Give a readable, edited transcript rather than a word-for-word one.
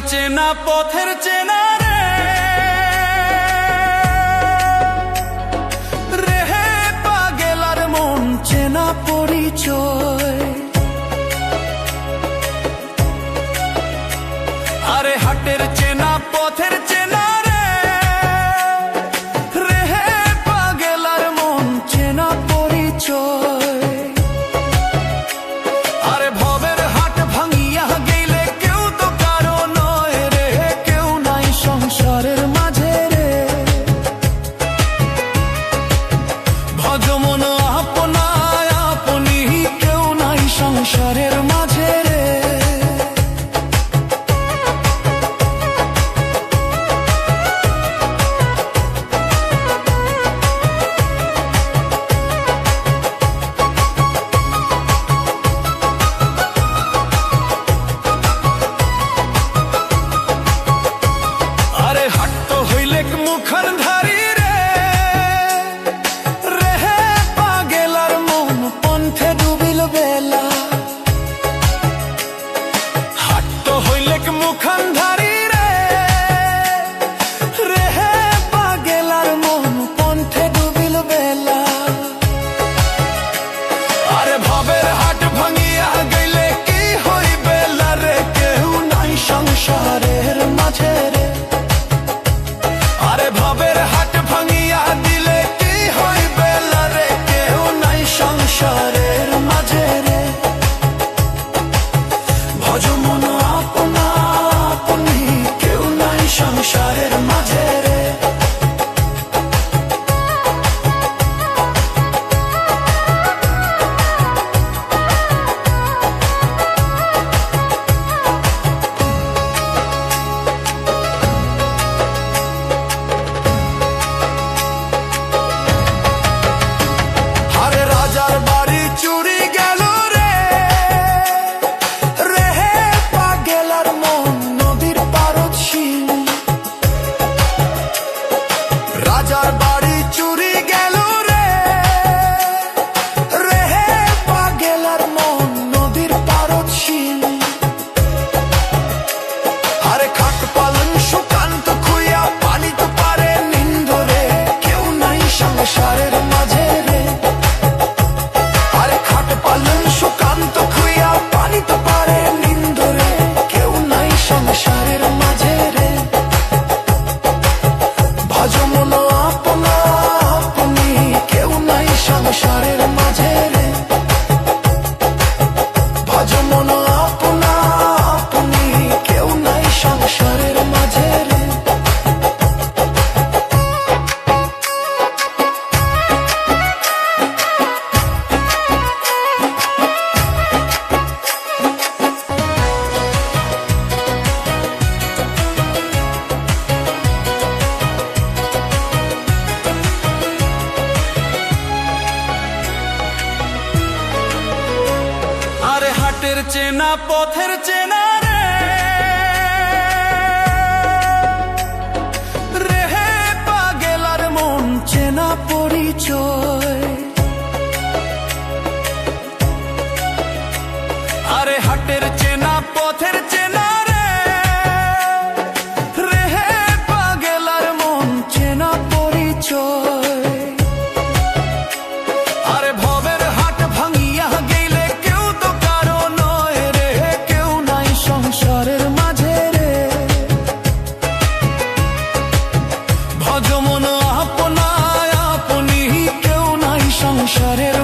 চেনা পথের চেনা রে হে পাগেলার মন চেনা পরিচয়। আরে হাটের চেনা পথের চেনা রে হে পাগেলার মন চেনা পরিচয়। আরে ভবের হাট ভাঙিয়া গেলে কেউ তো কারো নয় রে, কেউ নাই সংসারের মাঝে রে। ভজমন আপনায় আপনি কেউ নাই সংসারের মাঝে রে। রাজার বাড়ি চুরি গেল রে, রে হে পাগেলার মন নদীর পারদ শিল। আরে খাট পালন সুকান্ত খুইয়া পানি তো পারে নিন্দ রে, কেউ নাই সংসারের মাঝে রে। আরে খাট পালন সুকান্ত খুইয়া পানি তো পারে নিন্দ রে, কেউ নাই সংসারের মাঝে রে। ভজমন সংসারের মাঝে রে, ভজমন আপনা আপনি কেউ নাই সংসারের মাঝে রে। হাটের চেনা পথের চেনা রে হে পাগেলার মন চেনা পরিচয়। আরে হাটের চেনা পথের চেনা রে হে পাগেলার মন চেনা পরিচয়। আরে ভবের হাট ভাঙিয়া গেলে কেউ তো কারো নয় রে, কেউ নাই সংসারের মাঝে রে। ভজমন আপনায় আপনি কেউ নাই সংসারের